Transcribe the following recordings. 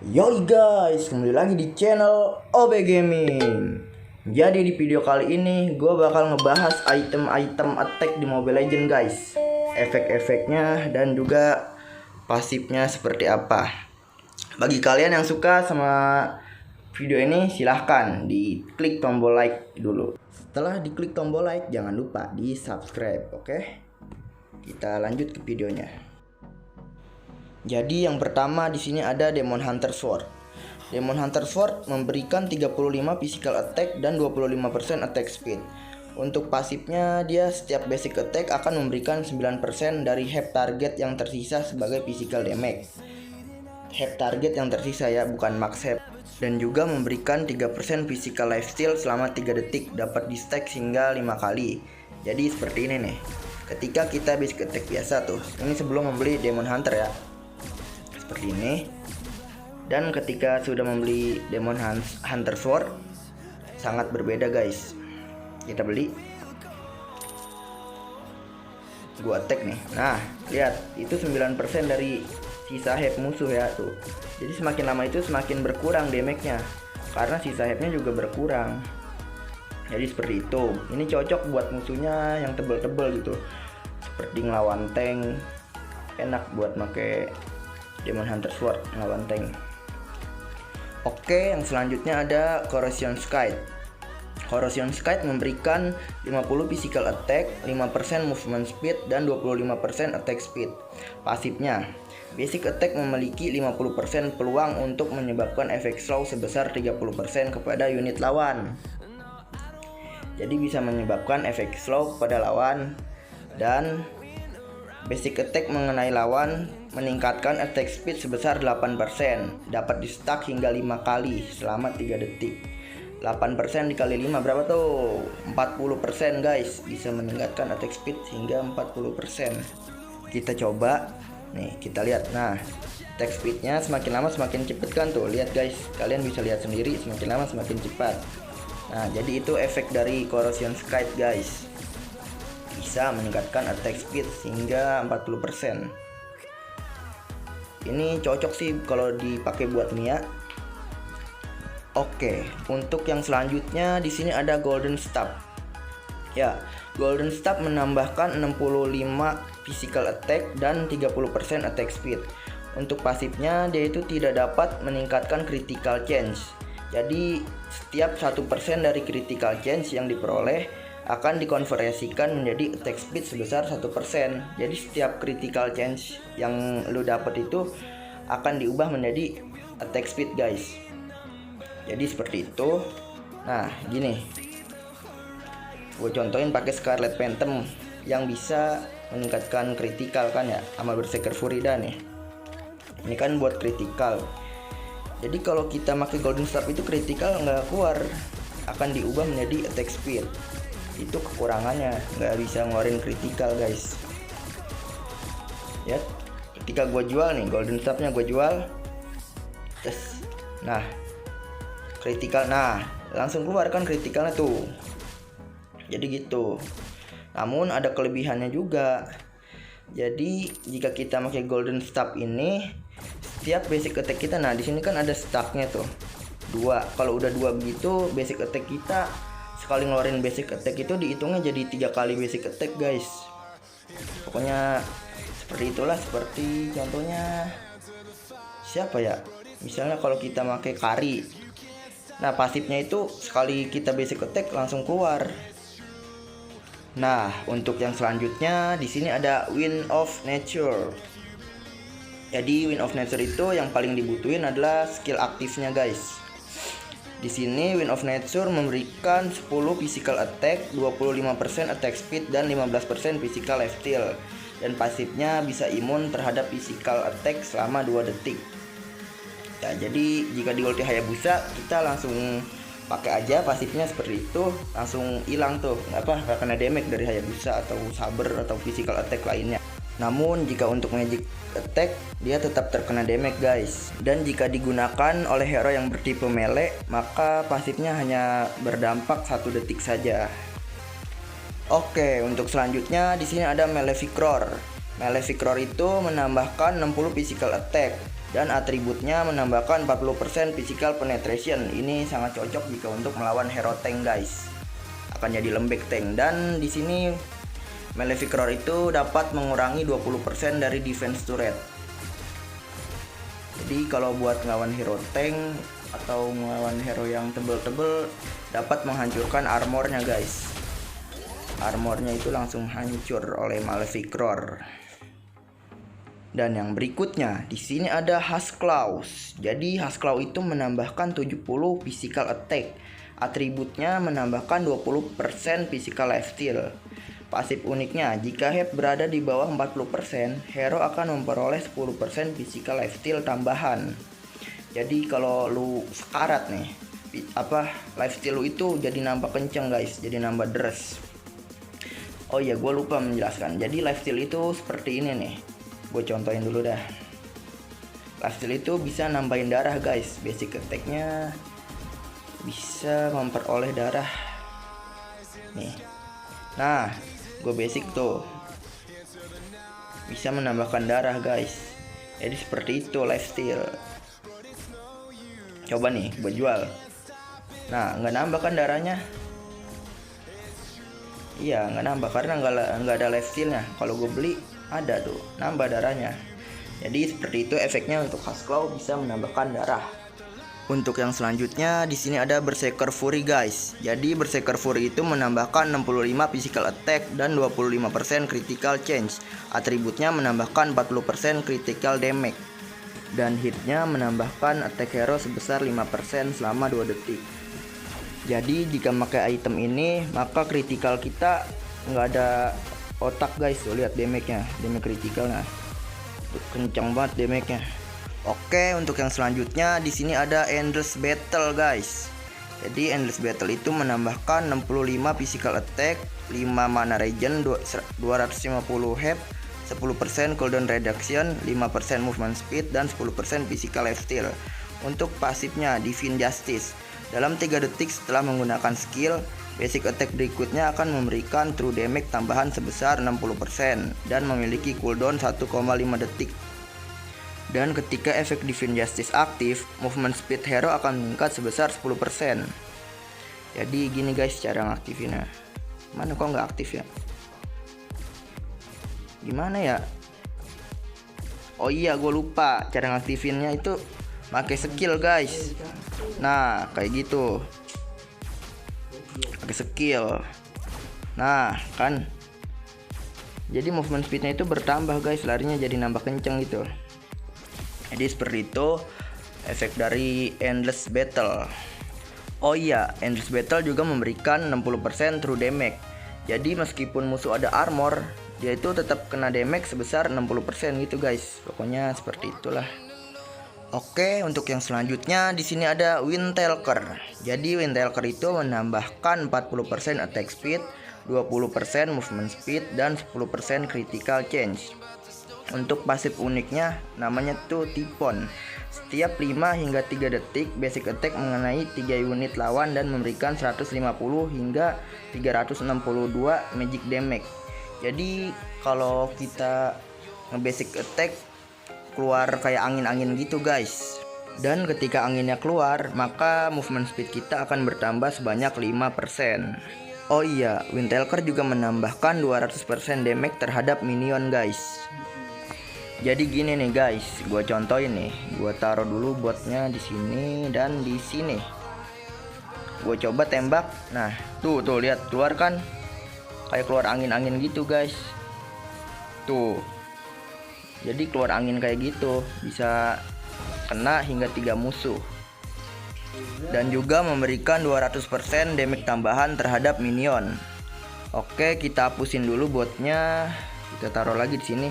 Yoi guys, kembali lagi di channel OB Gaming. Jadi di video kali ini gue bakal ngebahas item-item attack di Mobile Legends guys, efek-efeknya dan juga pasifnya seperti apa. Bagi kalian yang suka sama video ini silahkan diklik tombol like dulu. Setelah diklik tombol like jangan lupa di subscribe, oke? Kita lanjut ke videonya. Jadi yang pertama di sini ada Demon Hunter Sword. Demon Hunter Sword memberikan 35 physical attack dan 25% attack speed. Untuk pasifnya dia setiap basic attack akan memberikan 9% dari health target yang tersisa sebagai physical damage. Health target yang tersisa ya, bukan max health. Dan juga memberikan 3% physical lifesteal selama 3 detik, dapat di stack hingga 5 kali. Jadi seperti ini nih. Ketika kita basic attack biasa tuh, ini sebelum membeli Demon Hunter ya, seperti ini. Dan ketika sudah membeli Demon Hunter Sword sangat berbeda guys. Kita beli, gua attack nih. Nah lihat, itu 9% dari sisa health musuh ya tuh. Jadi semakin lama itu semakin berkurang damage-nya, karena sisa health-nya juga berkurang. Jadi seperti itu. Ini cocok buat musuhnya yang tebel-tebel gitu, seperti ngelawan tank. Enak buat pakai Demon Hunter Sword ngelawan tank. Oke, yang selanjutnya ada Corrosion Skite. Corrosion Skite memberikan 50 physical attack, 5% movement speed, dan 25% attack speed. Pasifnya, basic attack memiliki 50% peluang untuk menyebabkan efek slow sebesar 30% kepada unit lawan. Jadi bisa menyebabkan efek slow kepada lawan. Dan basic attack mengenai lawan meningkatkan attack speed sebesar 8%, dapat di stack hingga 5 kali selama 3 detik. 8% dikali 5 berapa tuh? 40% guys, bisa meningkatkan attack speed hingga 40%. Kita coba nih, kita lihat. Nah, attack speednya semakin lama semakin cepet kan tuh, lihat guys, kalian bisa lihat sendiri, semakin lama semakin cepat. Nah, jadi itu efek dari Corrosion Skite guys, bisa meningkatkan attack speed hingga 40%. Ini cocok sih kalau dipakai buat Mia. Oke, untuk yang selanjutnya di sini ada Golden Staff. Ya, Golden Staff menambahkan 65 physical attack dan 30% attack speed. Untuk pasifnya dia itu tidak dapat meningkatkan critical chance. Jadi setiap 1% dari critical chance yang diperoleh akan dikonversikan menjadi attack speed sebesar 1%. Jadi setiap critical chance yang lu dapat itu akan diubah menjadi attack speed guys. Jadi seperti itu. Nah gini, gue contohin pakai Scarlet Phantom yang bisa meningkatkan critical kan ya, sama Berserker Furida nih. Ini kan buat critical. Jadi kalau kita pakai Golden Staff itu critical nggak keluar, akan diubah menjadi attack speed. Itu kekurangannya, nggak bisa ngeluarin critical guys ya. Ketika gue jual nih Golden Staffnya, gue jual tes, nah critical, nah langsung keluar kan critical tuh. Jadi gitu. Namun ada kelebihannya juga. Jadi jika kita pakai Golden Staff ini, setiap basic attack kita, nah di sini kan ada stacknya tuh 2. Kalau udah 2 begitu, basic attack kita sekali ngeluarin basic attack itu dihitungnya jadi 3 kali basic attack guys. Pokoknya seperti itulah. Seperti contohnya siapa ya, misalnya kalau kita pakai Kari, nah pasifnya itu sekali kita basic attack langsung keluar. Nah untuk yang selanjutnya di sini ada Wind of Nature. Jadi Wind of Nature itu yang paling dibutuhin adalah skill aktifnya guys. Di sini Wind of Nature memberikan 10 physical attack, 25% attack speed, dan 15% physical lifesteal. Dan pasifnya bisa imun terhadap physical attack selama 2 detik. Ya, jadi jika di ulti Hayabusa kita langsung pakai aja pasifnya seperti itu, langsung hilang tuh, nggak kena damage dari Hayabusa atau Saber atau physical attack lainnya. Namun jika untuk magic attack dia tetap terkena damage guys. Dan jika digunakan oleh hero yang bertipe melee, maka pasifnya hanya berdampak 1 detik saja. Oke, untuk selanjutnya di sini ada Malefic Roar. Malefic Roar itu menambahkan 60 physical attack, Dan atributnya menambahkan 40% physical penetration. Ini sangat cocok jika untuk melawan hero tank guys. Akan jadi lembek tank. Dan di sini Malefic Roar itu dapat mengurangi 20% dari defense turret. Jadi kalau buat ngelawan hero tank atau ngelawan hero yang tebel-tebel dapat menghancurkan armornya guys. Armornya itu langsung hancur oleh Malefic Roar. Dan yang berikutnya, di sini ada Husk Claws. Jadi Husk Claw itu menambahkan 70 physical attack. Atributnya menambahkan 20% physical lifesteal. Pasif uniknya, jika health berada di bawah 40%, hero akan memperoleh 10% physical lifesteal tambahan. Jadi kalau lu sekarat nih, lifesteal lu itu jadi nambah kenceng guys, jadi nambah deres. Oh iya, gue lupa menjelaskan. Jadi lifesteal itu seperti ini nih. Gue contohin dulu dah. Lifesteal itu bisa nambahin darah guys. Basic attack-nya bisa memperoleh darah. Nih. Nah, gue basic tuh. Bisa menambahkan darah guys. Jadi seperti itu lifesteal. Coba nih, gue jual. Nah, nggak nambah kan darahnya? Iya, nggak nambah karena nggak ada lifestealnya. Kalau gue beli ada tuh nambah darahnya. Jadi seperti itu efeknya untuk Husk Claw, bisa menambahkan darah. Untuk yang selanjutnya di sini ada Berserker Fury guys. Jadi Berserker Fury itu menambahkan 65 physical attack dan 25% critical change. Atributnya menambahkan 40% critical damage. Dan hitnya menambahkan attack hero sebesar 5% selama 2 detik. Jadi jika pakai item ini maka critical kita nggak ada otak guys. Tuh lihat damage-nya, damage critical, nah kencang banget damage-nya. Oke, untuk yang selanjutnya di sini ada Endless Battle guys. Jadi Endless Battle itu menambahkan 65 physical attack, 5 mana regen, 250 HP, 10% cooldown reduction, 5% movement speed, dan 10% physical lifesteal. Untuk pasifnya Divine Justice, dalam 3 detik setelah menggunakan skill, basic attack berikutnya akan memberikan true damage tambahan sebesar 60% dan memiliki cooldown 1,5 detik. Dan ketika efek Divine Justice aktif, movement speed hero akan meningkat sebesar 10%. Jadi gini guys cara ngaktifinnya. Mana kok nggak aktif ya? Gimana ya? Oh iya, gue lupa cara ngaktifinnya itu pakai skill guys. Nah kayak gitu, pakai skill. Nah kan, jadi movement speednya itu bertambah guys, larinya jadi nambah kenceng gitu. Jadi seperti itu efek dari Endless Battle. Oh iya, Endless Battle juga memberikan 60% true damage. Jadi meskipun musuh ada armor, dia itu tetap kena damage sebesar 60% gitu guys. Pokoknya seperti itulah. Oke, untuk yang selanjutnya di sini ada Windtalker. Jadi Windtalker itu menambahkan 40% attack speed, 20% movement speed, dan 10% critical change. Untuk pasif uniknya namanya tuh Tipon. Setiap 5 hingga 3 detik basic attack mengenai 3 unit lawan dan memberikan 150 hingga 362 magic damage. Jadi kalau kita nge-basic attack keluar kayak angin-angin gitu guys. Dan ketika anginnya keluar maka movement speed kita akan bertambah sebanyak 5%. Oh iya, Windtalker juga menambahkan 200% damage terhadap minion guys. Jadi gini nih guys, gue contohin nih, gue taruh dulu botnya di sini dan di sini. Gue coba tembak, nah tuh lihat keluar kan, kayak keluar angin-angin gitu guys. Tuh, jadi keluar angin kayak gitu, bisa kena hingga 3 musuh. Dan juga memberikan 200% damage tambahan terhadap minion. Oke, kita hapusin dulu botnya, kita taruh lagi di sini.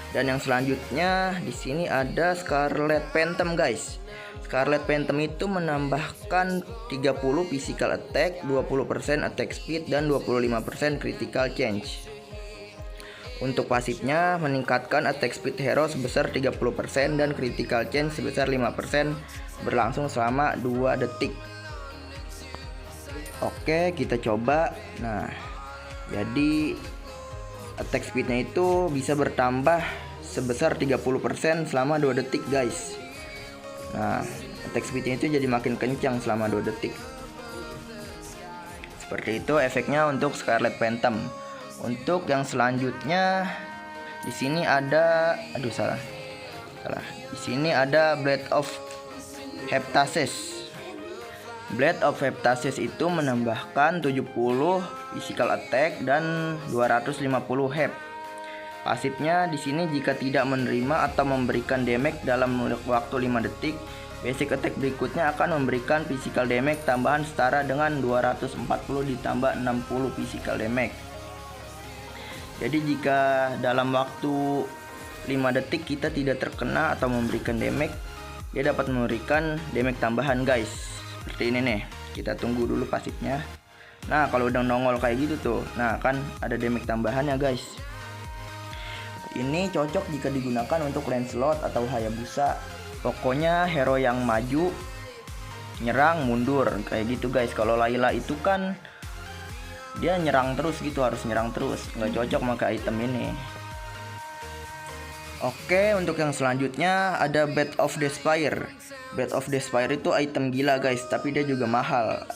Dan yang selanjutnya di sini ada Scarlet Phantom guys. Scarlet Phantom itu menambahkan 30 physical attack, 20% attack speed, dan 25% critical change. Untuk pasifnya meningkatkan attack speed hero sebesar 30% dan critical change sebesar 5%, berlangsung selama 2 detik. Oke, kita coba. Nah, jadi attack speednya itu bisa bertambah sebesar 30% selama 2 detik guys. Nah, attack speednya itu jadi makin kencang selama 2 detik. Seperti itu efeknya untuk Scarlet Phantom. Untuk yang selanjutnya di sini ada salah. Di sini ada Blade of Heptasis. Blade of Heptasis itu menambahkan 70 physical attack dan 250 hep. Pasifnya di sini jika tidak menerima atau memberikan damage dalam waktu 5 detik, basic attack berikutnya akan memberikan physical damage tambahan setara dengan 240 ditambah 60 physical damage. Jadi jika dalam waktu 5 detik kita tidak terkena atau memberikan damage, dia dapat memberikan damage tambahan guys. Seperti ini nih, kita tunggu dulu pasifnya. Nah kalau udah nongol kayak gitu tuh, nah kan ada damage tambahannya guys. Ini cocok jika digunakan untuk Lancelot atau Hayabusa. Pokoknya hero yang maju, nyerang, mundur kayak gitu guys. Kalau Layla itu kan dia nyerang terus gitu, harus nyerang terus, nggak cocok pakai item ini. Oke, untuk yang selanjutnya ada Blade of Despair. Blade of Despair itu item gila guys, tapi dia juga mahal.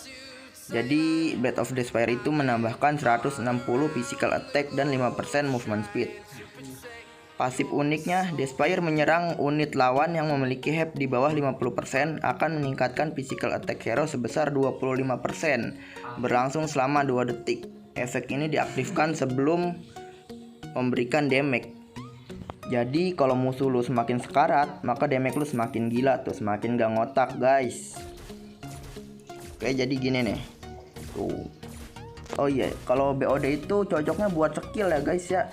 Jadi Blade of Despair itu menambahkan 160 physical attack dan 5% movement speed. Pasif uniknya, Despair menyerang unit lawan yang memiliki HP di bawah 50% akan meningkatkan physical attack hero sebesar 25%, berlangsung selama 2 detik. Efek ini diaktifkan sebelum memberikan damage. Jadi kalau musuh lu semakin sekarat, maka damage lu semakin gila tuh, semakin gak ngotak guys. Oke, jadi gini nih. Tuh. Oh iya, kalau BOD itu cocoknya buat skill ya guys ya.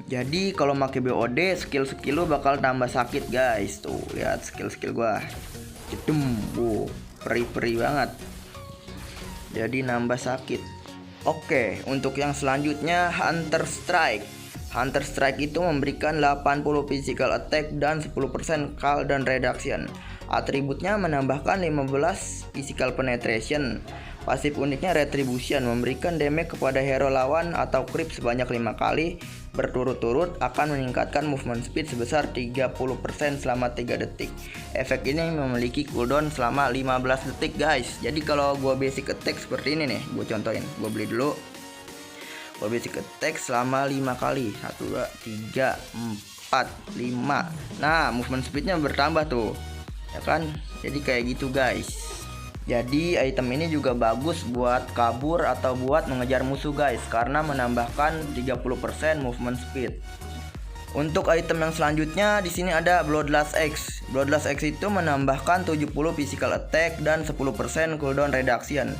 Jadi kalau pakai BOD, skill-skill lu bakal tambah sakit guys. Tuh, lihat skill-skill gua. Jedem, peri-peri banget. Jadi nambah sakit. Oke, untuk yang selanjutnya Hunter Strike. Hunter Strike itu memberikan 80 physical attack dan 10% cooldown reduction. Atributnya menambahkan 15 physical penetration. Pasif uniknya Retribution, memberikan damage kepada hero lawan atau creep sebanyak 5 kali berturut-turut, akan meningkatkan movement speed sebesar 30% selama 3 detik. Efek ini memiliki cooldown selama 15 detik guys. Jadi kalau gua basic attack seperti ini nih, gua contohin. Gua beli dulu. Gua basic attack selama 5 kali. 1 2 3 4 5. Nah, movement speednya bertambah tuh. Ya kan? Jadi kayak gitu guys. Jadi item ini juga bagus buat kabur atau buat mengejar musuh guys, karena menambahkan 30% movement speed. Untuk item yang selanjutnya di sini ada Bloodlust X. Bloodlust X itu menambahkan 70 physical attack dan 10% cooldown reduction.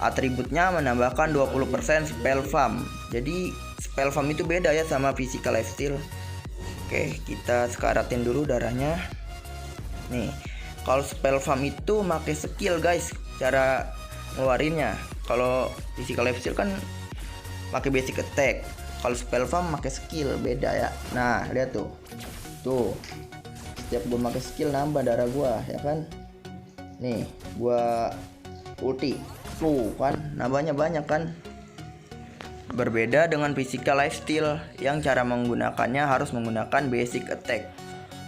Atributnya menambahkan 20% spell farm. Jadi spell farm itu beda ya sama physical lifesteal. Oke, kita sekaratin dulu darahnya. Nih. Kalau spell farm itu pakai skill guys, cara ngeluarinnya. Kalau physical lifesteal kan pakai basic attack. Kalau spell farm pakai skill, beda ya. Nah, lihat tuh. Tuh. Setiap gue pakai skill nambah darah gua, ya kan? Nih, gua ulti. Tuh kan, nambahnya banyak kan? Berbeda dengan physical lifesteal yang cara menggunakannya harus menggunakan basic attack.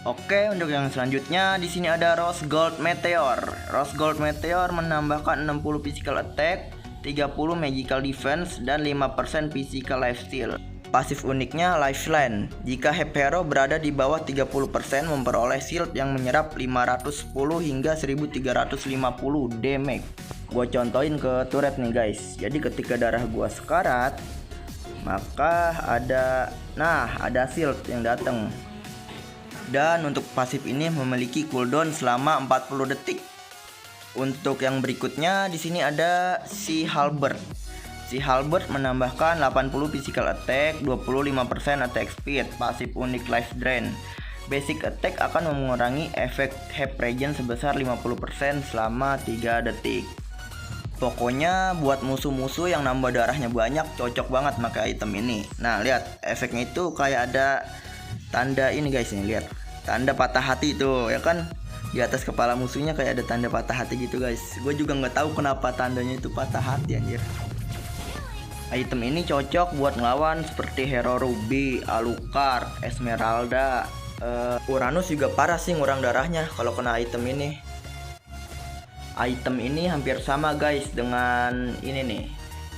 Oke, untuk yang selanjutnya di sini ada Rose Gold Meteor. Rose Gold Meteor menambahkan 60 physical attack, 30 magical defense dan 5% physical lifesteal. Pasif uniknya Lifeline. Jika hero berada di bawah 30% memperoleh shield yang menyerap 510 hingga 1350 damage. Gua contohin ke turret nih guys. Jadi ketika darah gua sekarat, maka ada shield yang datang. Dan untuk pasif ini memiliki cooldown selama 40 detik. Untuk yang berikutnya di sini ada si Halberd. Si Halberd menambahkan 80 physical attack, 25% attack speed, pasif unik life drain. Basic attack akan mengurangi efek health regen sebesar 50% selama 3 detik. Pokoknya buat musuh-musuh yang nambah darahnya banyak cocok banget pakai item ini. Nah, lihat efeknya itu kayak ada tanda ini guys, nih lihat. Tanda patah hati tuh, ya kan? Di atas kepala musuhnya kayak ada tanda patah hati gitu guys. Gue juga nggak tahu kenapa tandanya itu patah hati anjir. Item ini cocok buat ngelawan seperti hero Ruby, Alucard, Esmeralda, Uranus juga parah sih ngurang darahnya kalau kena item ini. Item ini hampir sama guys dengan ini nih,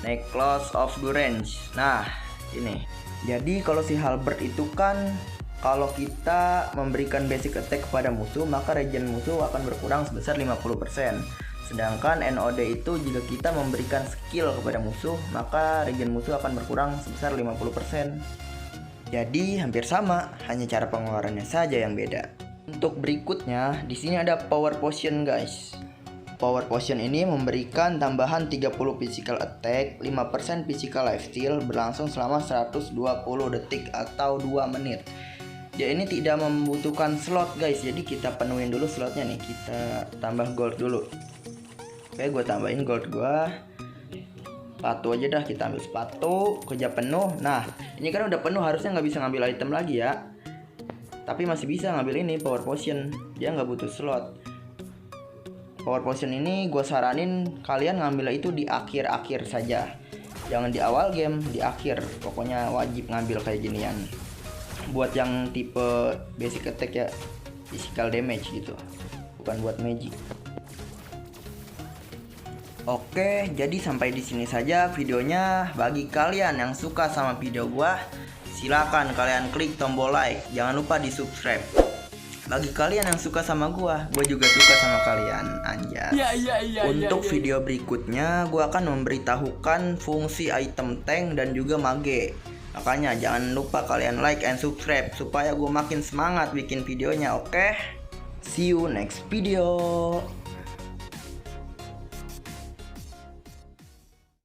Necklace of Durance. Nah ini, jadi kalau si Halberd itu kan kalau kita memberikan basic attack kepada musuh, maka regen musuh akan berkurang sebesar 50%. Sedangkan NOD itu jika kita memberikan skill kepada musuh, maka regen musuh akan berkurang sebesar 50%. Jadi hampir sama, hanya cara pengeluarannya saja yang beda. Untuk berikutnya, di sini ada Power Potion guys. Power Potion ini memberikan tambahan 30 physical attack, 5% physical lifesteal berlangsung selama 120 detik atau 2 menit. Ya ini tidak membutuhkan slot guys, jadi kita penuhin dulu slotnya nih. Kita tambah gold dulu. Oke, gue tambahin gold gue. Sepatu aja dah, kita ambil sepatu, kerja penuh. Nah ini kan udah penuh, harusnya nggak bisa ngambil item lagi ya, tapi masih bisa ngambil ini Power Potion, dia nggak butuh slot. Power Potion ini gue saranin kalian ngambil itu di akhir-akhir saja, jangan di awal game, di akhir. Pokoknya wajib ngambil kayak ginian buat yang tipe basic attack ya, physical damage gitu, bukan buat magic. Oke, jadi sampai di sini saja videonya. Bagi kalian yang suka sama video gua, silakan kalian klik tombol like. Jangan lupa di subscribe. Bagi kalian yang suka sama gua juga suka sama kalian, anjas. Untuk video berikutnya, gua akan memberitahukan fungsi item tank dan juga mage. Makanya jangan lupa kalian like and subscribe supaya gua makin semangat bikin videonya. Oke, see you next video.